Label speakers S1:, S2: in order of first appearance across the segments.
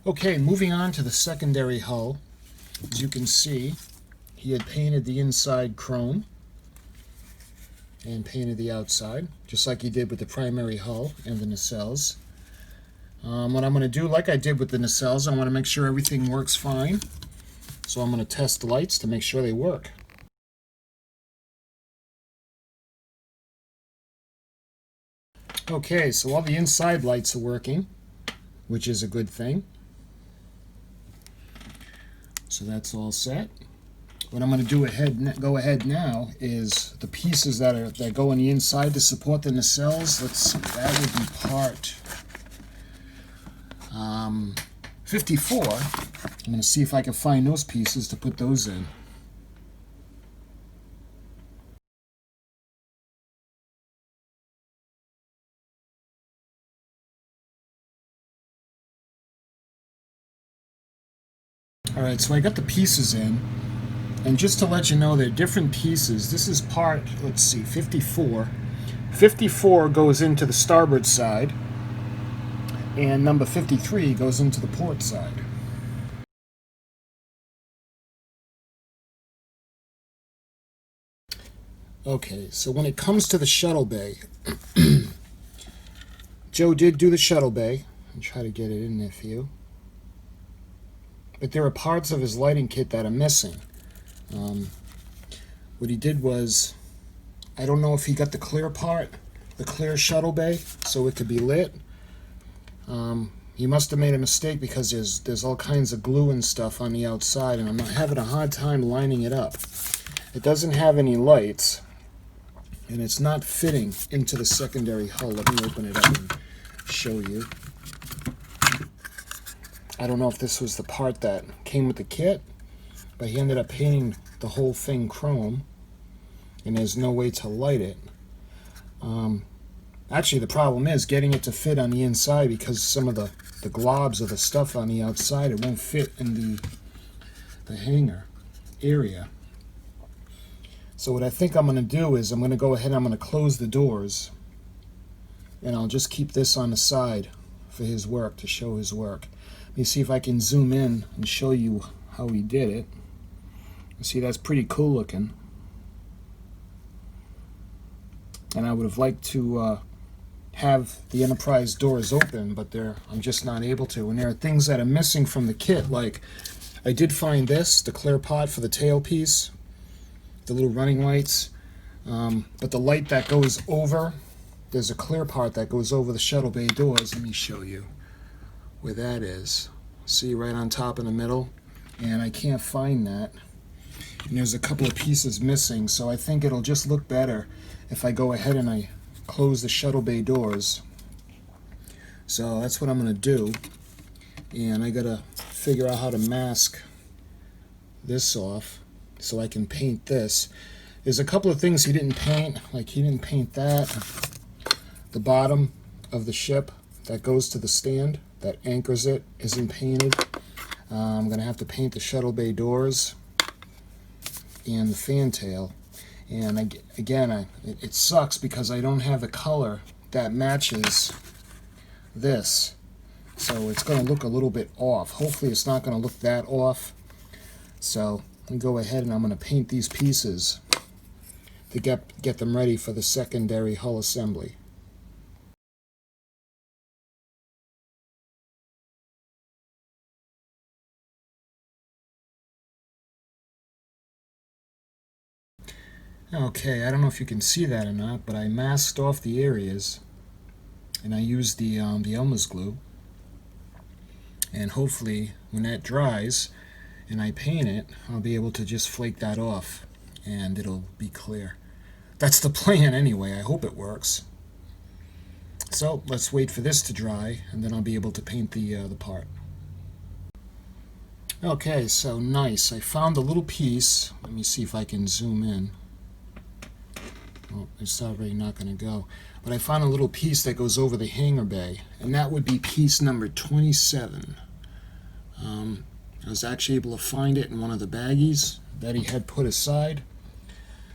S1: Okay, moving on to the secondary hull. As you can see, he had painted the inside chrome and painted the outside, just like he did with the primary hull and the nacelles. What I'm going to do, like I did with the nacelles, I want to make sure everything works fine. So I'm going to test the lights to make sure they work. Okay, so all the inside lights are working, which is a good thing. So that's all set. What I'm going to go ahead now is the pieces that go on the inside to support the nacelles. Let's see, that would be part 54. I'm going to see if I can find those pieces to put those in. Alright, so I got the pieces in, and just to let you know, they're different pieces. This is part, let's see, 54. 54 goes into the starboard side, and number 53 goes into the port side. Okay, so when it comes to the shuttle bay, Joe did do the shuttle bay. I'll try to get it in there for you. But there are parts of his lighting kit that are missing. What he did was, I don't know if he got the clear part, the clear shuttle bay, so it could be lit. He must have made a mistake because there's all kinds of glue and stuff on the outside, and I'm having a hard time lining it up. It doesn't have any lights, and it's not fitting into the secondary hull. Let me open it up and show you. I don't know if this was the part that came with the kit, but he ended up painting the whole thing chrome, and there's no way to light it. Actually, the problem is getting it to fit on the inside because some of the globs of the stuff on the outside, it won't fit in the hanger area. So what I think I'm going to do is I'm going to go ahead and I'm going to close the doors, and I'll just keep this on the side for his work, to show his work. Let me see if I can zoom in and show you how he did it. See, that's pretty cool looking. And I would have liked to have the Enterprise doors open, but I'm just not able to. And there are things that are missing from the kit, like I did find this, the clear pot for the tailpiece, the little running lights, but the light that goes over, there's a clear part that goes over the shuttle bay doors. Let me show you where that is. See, right on top in the middle, and I can't find that. And there's a couple of pieces missing, so I think it'll just look better if I go ahead and I close the shuttle bay doors. So that's what I'm going to do, and I gotta figure out how to mask this off so I can paint this. There's a couple of things he didn't paint, like he didn't paint that, the bottom of the ship that goes to the stand that anchors it isn't painted. I'm going to have to paint the shuttle bay doors and the fantail. And again, it sucks because I don't have the color that matches this. So it's going to look a little bit off. Hopefully it's not going to look that off. So I'm going to go ahead and I'm going to paint these pieces to get them ready for the secondary hull assembly. Okay, I don't know if you can see that or not, but I masked off the areas, and I used the Elmer's glue, and hopefully when that dries and I paint it, I'll be able to just flake that off and it'll be clear. That's the plan anyway. I hope it works. So let's wait for this to dry, and then I'll be able to paint the part. Okay, so nice. I found a little piece. Let me see if I can zoom in. Oh, it's already not going to go. But I found a little piece that goes over the hangar bay, and that would be piece number 27. I was actually able to find it in one of the baggies that he had put aside.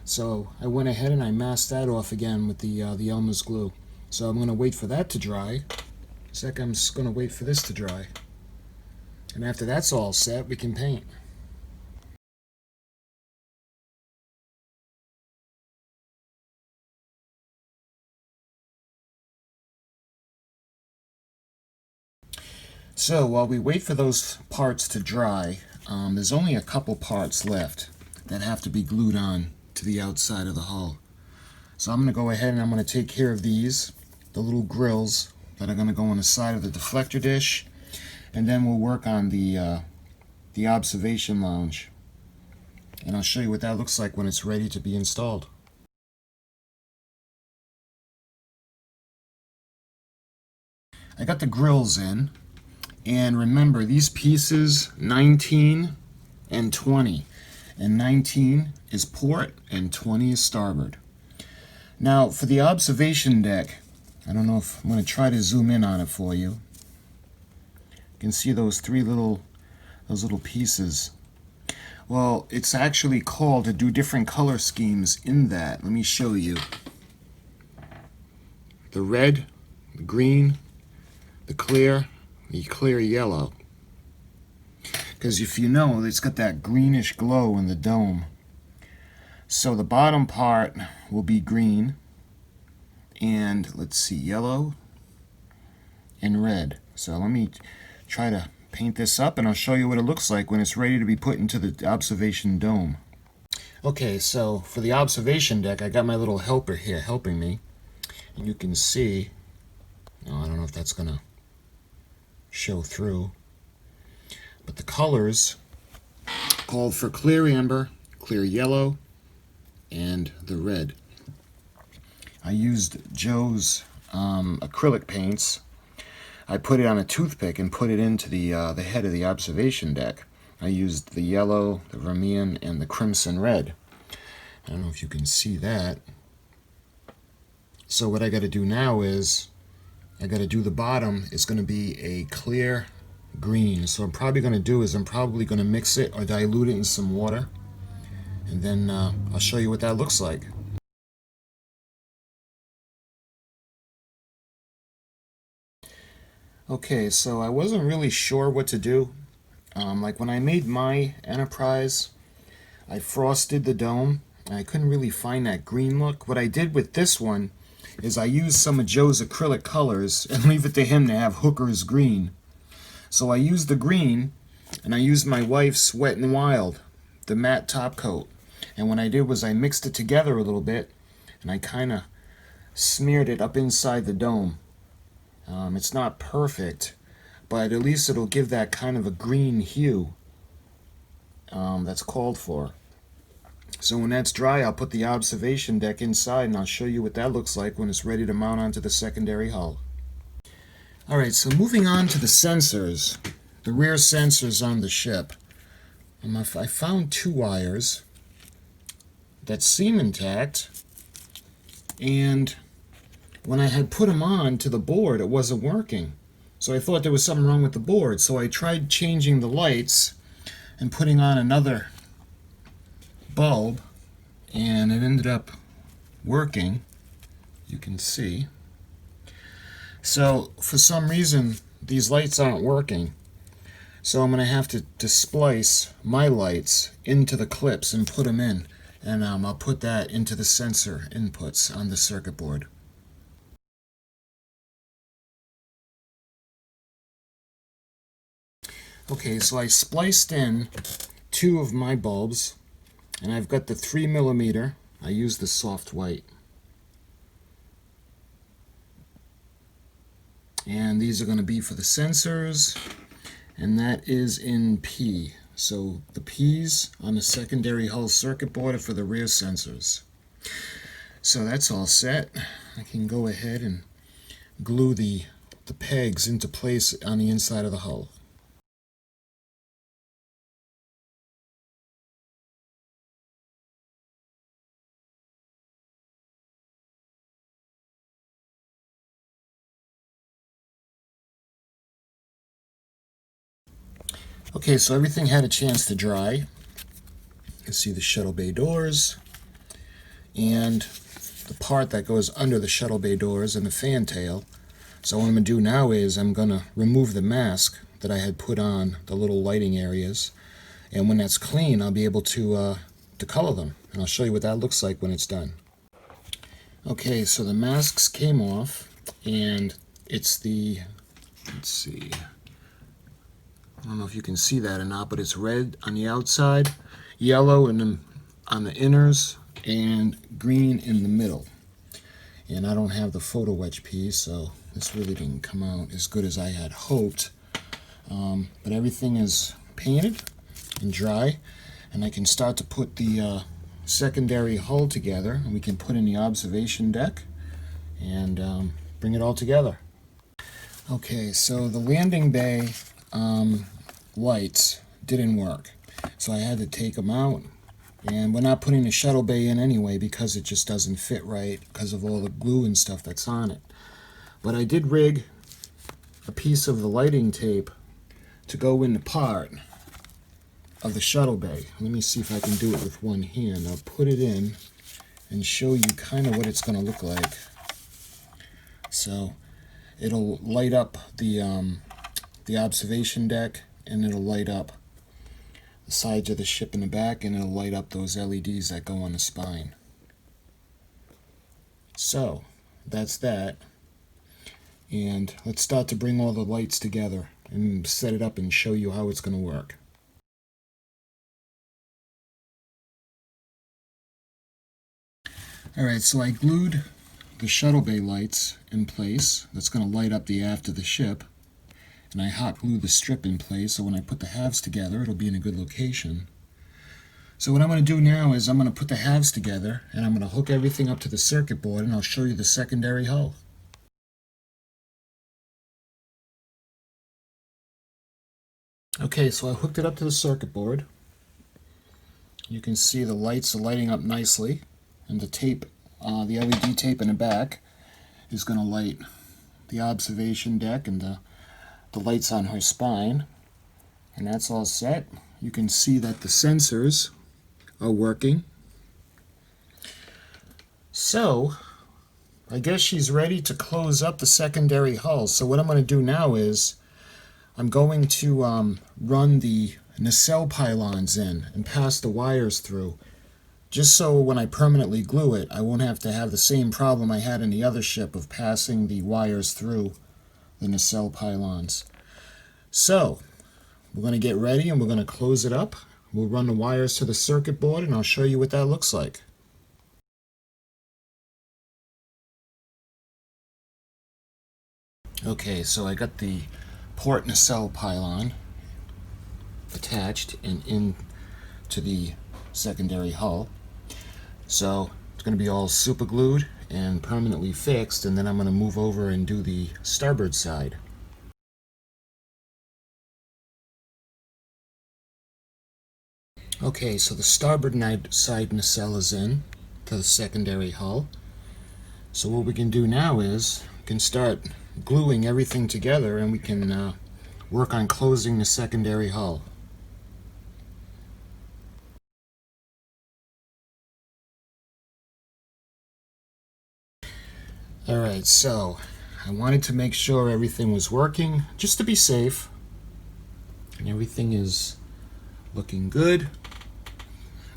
S1: So I went ahead and I masked that off again with the Elmer's glue. So I'm going to wait for that to dry. I'm just going to wait for this to dry. And after that's all set, we can paint. So while we wait for those parts to dry, there's only a couple parts left that have to be glued on to the outside of the hull. So I'm going to go ahead and I'm going to take care of these, the little grills that are going to go on the side of the deflector dish, and then we'll work on the observation lounge. And I'll show you what that looks like when it's ready to be installed. I got the grills in. And remember, these pieces, 19 and 20. And 19 is port and 20 is starboard. Now, for the observation deck, I don't know if I'm going to try to zoom in on it for you. You can see those little pieces. Well, it's actually called to do different color schemes in that. Let me show you. The red, the green, the clear yellow. Because if you know, it's got that greenish glow in the dome. So the bottom part will be green, and let's see, yellow and red. So let me try to paint this up, and I'll show you what it looks like when it's ready to be put into the observation dome. Okay, so for the observation deck, I got my little helper here helping me. And you can see, I don't know if that's going to show through, but the colors called for clear amber, clear yellow, and the red. I used Joe's acrylic paints. I put it on a toothpick and put it into the head of the observation deck. I used the yellow, the vermilion, and the crimson red. I don't know if you can see that. So what I got to do now is I got to do the bottom. It's going to be a clear green. So what I'm probably going to do is I'm probably going to mix it or dilute it in some water. And then I'll show you what that looks like. Okay, so I wasn't really sure what to do. Like when I made my Enterprise, I frosted the dome. And I couldn't really find that green look. What I did with this one is I used some of Joe's acrylic colors and leave it to him to have Hooker's green. So I used the green, and I used my wife's Wet n Wild, the matte top coat. And what I did was I mixed it together a little bit, and I kind of smeared it up inside the dome. It's not perfect, but at least it'll give that kind of a green hue that's called for. So when that's dry, I'll put the observation deck inside, and I'll show you what that looks like when it's ready to mount onto the secondary hull. Alright, so moving on to the sensors, the rear sensors on the ship. I found two wires that seem intact, and when I had put them on to the board, it wasn't working. So I thought there was something wrong with the board, so I tried changing the lights and putting on another bulb, and it ended up working. You can see. So for some reason these lights aren't working, so I'm going to have to splice my lights into the clips and put them in, and I'll put that into the sensor inputs on the circuit board. Okay, so I spliced in two of my bulbs, and I've got the 3mm. I use the soft white. And these are going to be for the sensors, and that is in P. So the P's on the secondary hull circuit board are for the rear sensors. So that's all set. I can go ahead and glue the pegs into place on the inside of the hull. Okay, so everything had a chance to dry. You can see the shuttle bay doors and the part that goes under the shuttle bay doors and the fan tail. So what I'm going to do now is I'm going to remove the mask that I had put on the little lighting areas. And when that's clean, I'll be able to color them. And I'll show you what that looks like when it's done. Okay, so the masks came off, and it's the, let's see, I don't know if you can see that or not, but it's red on the outside, yellow on the inners, and green in the middle. And I don't have the photo etch piece, so this really didn't come out as good as I had hoped. But everything is painted and dry, and I can start to put the secondary hull together, and we can put in the observation deck and bring it all together. Okay, so the landing bay lights didn't work, so I had to take them out, and we're not putting the shuttle bay in anyway because it just doesn't fit right because of all the glue and stuff that's on it. But I did rig a piece of the lighting tape to go in the part of the shuttle bay. Let me see if I can do it with one hand. I'll put it in and show you kind of what it's going to look like. So it'll light up the observation deck, and it'll light up the sides of the ship in the back, and it'll light up those LEDs that go on the spine. So that's that. And let's start to bring all the lights together and set it up and show you how it's going to work. Alright, so I glued the shuttle bay lights in place. That's going to light up the aft of the ship. And I hot glued the strip in place, so when I put the halves together, it'll be in a good location. So what I'm going to do now is I'm going to put the halves together, and I'm going to hook everything up to the circuit board, and I'll show you the secondary hull. Okay, so I hooked it up to the circuit board. You can see the lights are lighting up nicely, and the tape, the LED tape in the back is going to light the observation deck and the lights on her spine, and that's all set. You can see that the sensors are working. So I guess she's ready to close up the secondary hull. So what I'm going to do now is I'm going to run the nacelle pylons in and pass the wires through, just so when I permanently glue it, I won't have to have the same problem I had in the other ship of passing the wires through the nacelle pylons. So we're going to get ready and we're going to close it up. We'll run the wires to the circuit board, and I'll show you what that looks like. Okay, so I got the port nacelle pylon attached and into the secondary hull. So it's going to be all super glued and permanently fixed, and then I'm going to move over and do the starboard side. Okay, so the starboard side nacelle is in to the secondary hull. So what we can do now is we can start gluing everything together, and we can work on closing the secondary hull. Alright, so I wanted to make sure everything was working just to be safe, and everything is looking good.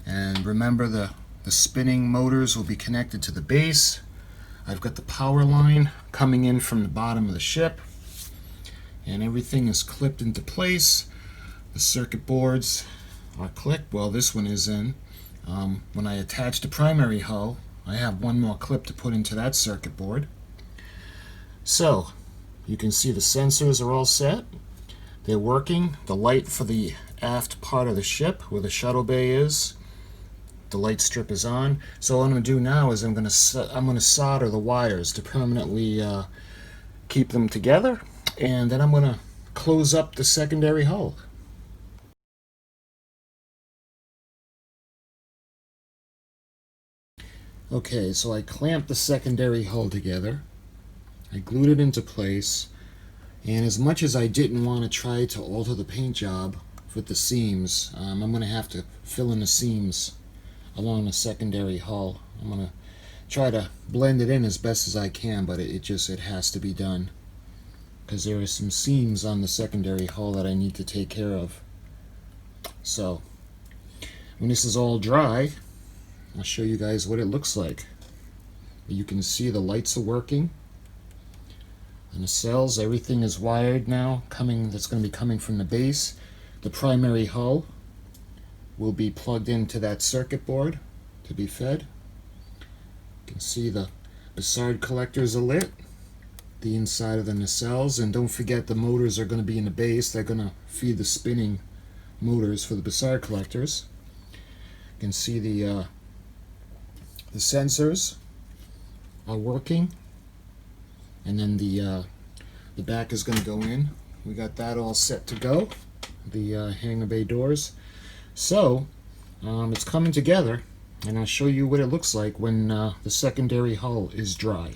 S1: And remember, the spinning motors will be connected to the base. I've got the power line coming in from the bottom of the ship, and everything is clipped into place. The circuit boards are clipped. Well, this one is in. When I attach the primary hull, I have one more clip to put into that circuit board. So you can see the sensors are all set. They're working. The light for the aft part of the ship where the shuttle bay is, the light strip is on. So what I'm going to do now is I'm going to solder the wires to permanently keep them together, and then I'm going to close up the secondary hull. Okay, so I clamped the secondary hull together. I glued it into place, and as much as I didn't want to try to alter the paint job with the seams, I'm going to have to fill in the seams along the secondary hull. I'm going to try to blend it in as best as I can, but it has to be done. because there are some seams on the secondary hull that I need to take care of. So when this is all dry, I'll show you guys what it looks like. You can see the lights are working. And the cells, everything is wired now, that's going to be coming from the base. The primary hull will be plugged into that circuit board to be fed. You can see the Bussard collectors are lit, the inside of the nacelles, and don't forget the motors are going to be in the base. They're going to feed the spinning motors for the Bussard collectors. You can see the sensors are working, and then the back is going to go in. We got that all set to go, the hangar bay doors. So it's coming together, and I'll show you what it looks like when the secondary hull is dry.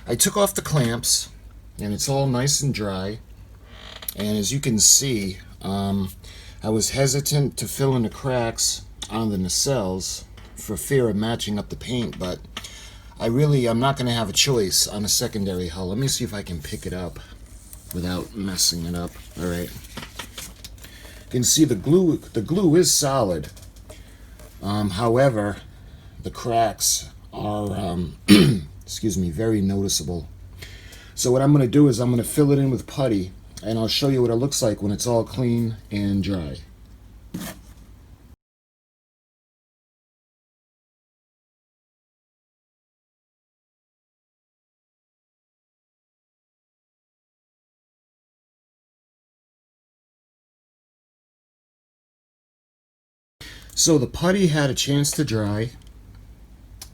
S1: I took off the clamps, and it's all nice and dry. And as you can see, I was hesitant to fill in the cracks on the nacelles for fear of matching up the paint, but I'm not going to have a choice on a secondary hull. Let me see if I can pick it up without messing it up. All right. You can see the glue is solid. However, the cracks are excuse me, very noticeable. So what I'm going to do is I'm going to fill it in with putty, and I'll show you what it looks like when it's all clean and dry. So the putty had a chance to dry,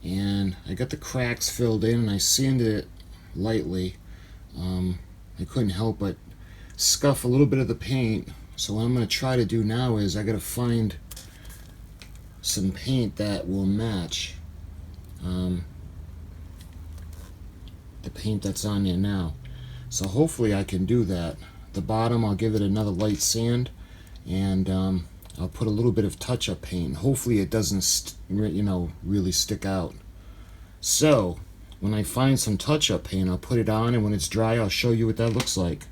S1: and I got the cracks filled in, and I sanded it lightly. I couldn't help but scuff a little bit of the paint. So what I'm going to try to do now is I got to find some paint that will match the paint that's on there now. So hopefully I can do that. The bottom, I'll give it another light sand, and I'll put a little bit of touch-up paint. Hopefully it doesn't really stick out. So when I find some touch-up paint, I'll put it on, and when it's dry, I'll show you what that looks like.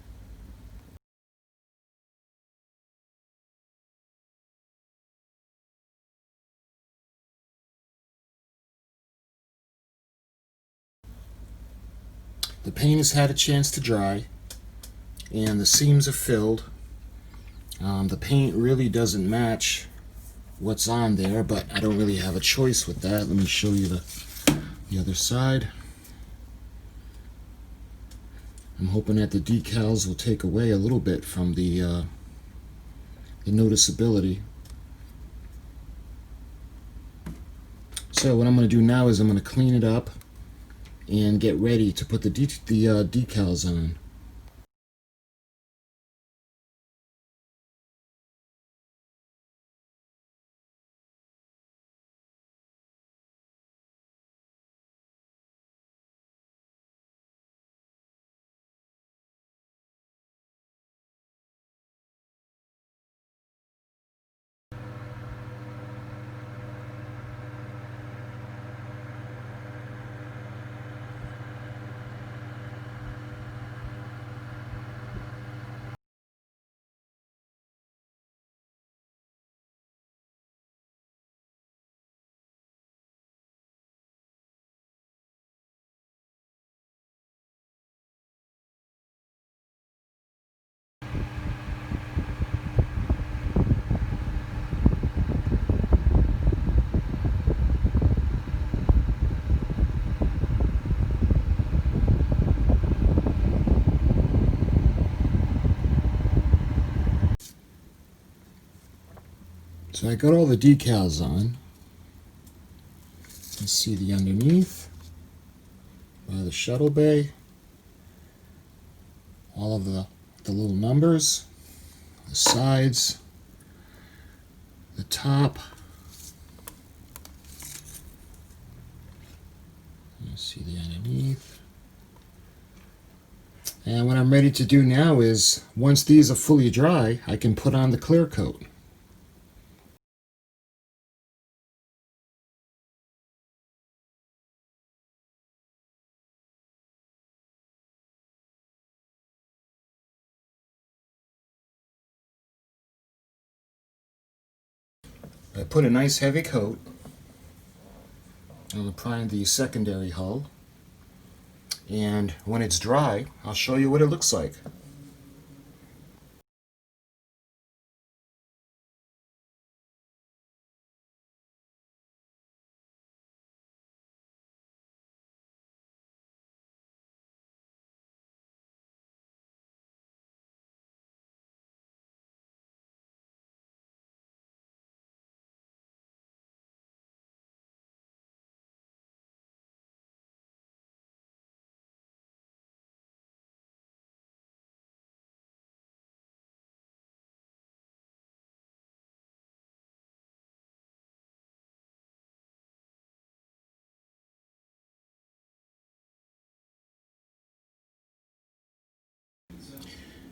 S1: The paint has had a chance to dry, and the seams are filled. The paint really doesn't match what's on there, but I don't really have a choice with that. Let me show you the other side. I'm hoping that the decals will take away a little bit from the noticeability. So what I'm going to do now is I'm going to clean it up and get ready to put the decals on. So I got all the decals on. You see the underneath, the shuttle bay, all of the little numbers, the sides, the top. You see the underneath. And what I'm ready to do now is, once these are fully dry, I can put on the clear coat. I put a nice heavy coat on the secondary hull, and when it's dry, I'll show you what it looks like.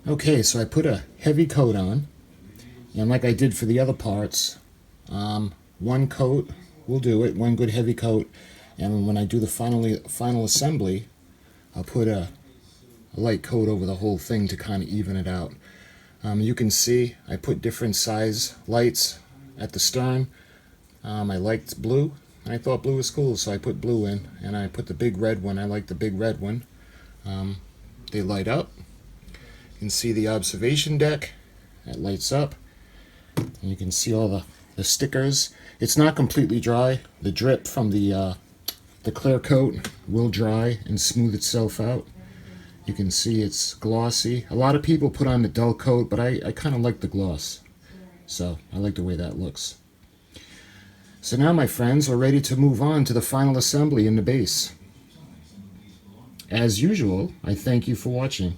S1: Okay, so I put a heavy coat on, and like I did for the other parts, one coat will do it, one good heavy coat, and when I do the final assembly, I'll put a light coat over the whole thing to kind of even it out. You can see I put different size lights at the stern. I liked blue, and I thought blue was cool, so I put blue in, and I put the big red one. I like the big red one. They light up. You can see the observation deck. It lights up. And you can see all the stickers. It's not completely dry. The drip from the clear coat will dry and smooth itself out. You can see it's glossy. A lot of people put on the dull coat, but I kind of like the gloss. So I like the way that looks. So now, my friends, we're ready to move on to the final assembly in the base. As usual, I thank you for watching.